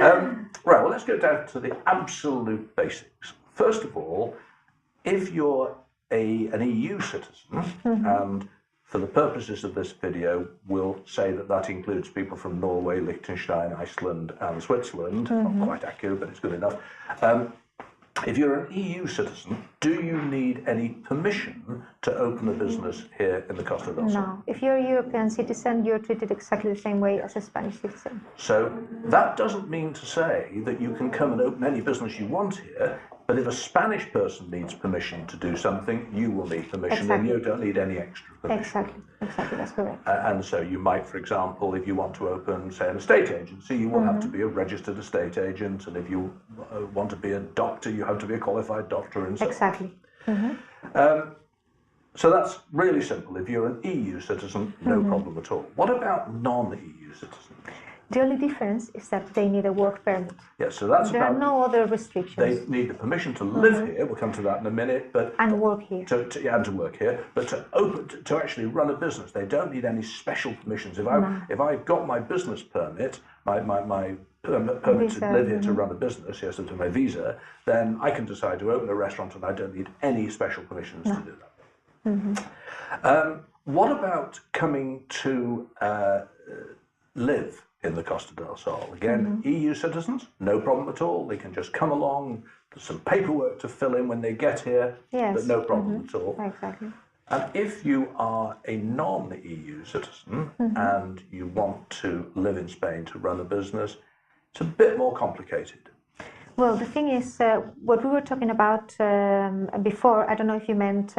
Right, well, let's go down to the absolute basics. First of all, if you're an EU citizen, and for the purposes of this video, we'll say that includes people from Norway, Liechtenstein, Iceland, and Switzerland. Not quite accurate, but it's good enough. If you're an EU citizen, do you need any permission to open a business here in the Costa del Sol? No. If you're a European citizen, you're treated exactly the same way as a Spanish citizen. So that doesn't mean to say that you can come and open any business you want here, but if a Spanish person needs permission to do something, you will need permission, and you don't need any extra permission. Exactly, that's correct. And so you might, for example, if you want to open, say, an estate agency, you will have to be a registered estate agent, and if you want to be a doctor, you have to be a qualified doctor, and so on. So that's really simple. If you're an EU citizen, no problem at all. What about non-EU citizens? The only difference is that they need a work permit. Yes, so that's there are no other restrictions. They need the permission to live here. We'll come to that in a minute, and work here. And to work here, but to actually run a business, they don't need any special permissions. If I've got my business permit, my permit to live here to run a business, yes, and to my visa, then I can decide to open a restaurant, and I don't need any special permissions to do that. What about coming to live in the Costa del Sol? Again, EU citizens, no problem at all. They can just come along. There's some paperwork to fill in when they get here, but no problem at all. Exactly. And if you are a non-EU citizen and you want to live in Spain to run a business, it's a bit more complicated. Well, the thing is, what we were talking about before, I don't know if you meant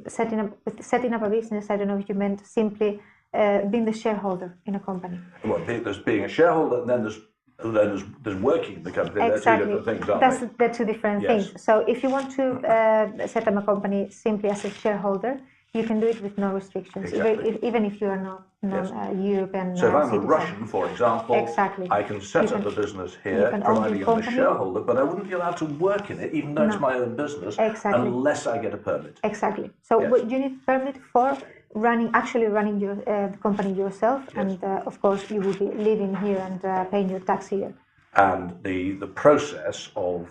setting up a business. I don't know if you meant simply being the shareholder in a company. Well, there's being a shareholder, and then there's working in the company. Exactly. They're two different things, They're two different things. So if you want to set up a company simply as a shareholder, you can do it with no restrictions, even if you are not European So if I'm citizen. a Russian, for example, I can set up a business here, providing I'm a shareholder, but I wouldn't be allowed to work in it, even though it's my own business, unless I get a permit. Exactly. So you need a permit for actually running your the company yourself, and of course you will be living here and paying your tax here. And the process of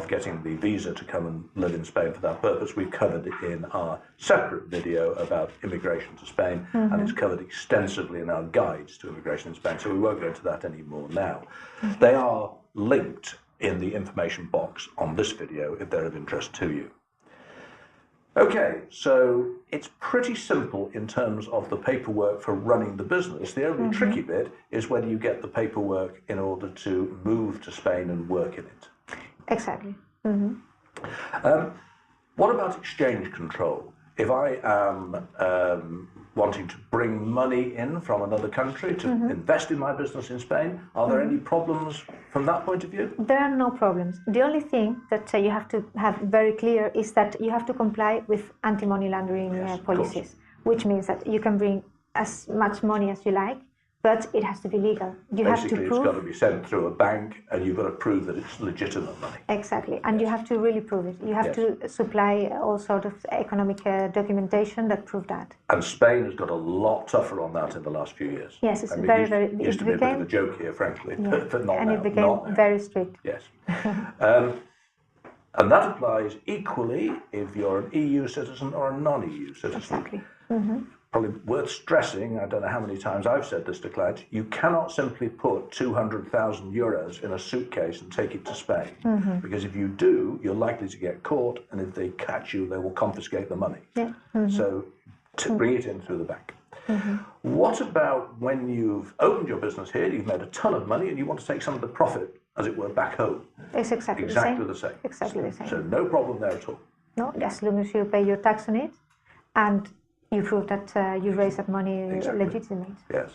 getting the visa to come and live in Spain for that purpose, we've covered in our separate video about immigration to Spain, and it's covered extensively in our guides to immigration in Spain, so we won't go into that anymore now. They are linked in the information box on this video if they're of interest to you. Okay, so it's pretty simple in terms of the paperwork for running the business. The only tricky bit is whether you get the paperwork in order to move to Spain and work in it. Exactly. What about exchange control? If I am wanting to bring money in from another country to invest in my business in Spain, are there any problems from that point of view? There are no problems. The only thing that you have to have very clear is that you have to comply with anti-money laundering policies, which means that you can bring as much money as you like, but it has to be legal. Basically, it's got to be sent through a bank, and you've got to prove that it's legitimate money. Exactly, and you have to really prove it. You have to supply all sort of economic documentation that prove that. And Spain has got a lot tougher on that in the last few years. Yes, it's very. It used to be a bit of a joke here, frankly, but not and now. It became very strict. Yes. And that applies equally if you're an EU citizen or a non-EU citizen. Exactly. Probably worth stressing, I don't know how many times I've said this to clients, you cannot simply put 200,000 euros in a suitcase and take it to Spain. Because if you do, you're likely to get caught, and if they catch you, they will confiscate the money. So to bring it in through the bank. What about when you've opened your business here, you've made a ton of money, and you want to take some of the profit, as it were, back home? It's exactly the same. Exactly the same. So no problem there at all. No, as long as you pay your tax on it, and you prove that you raise that money legitimate. Yes.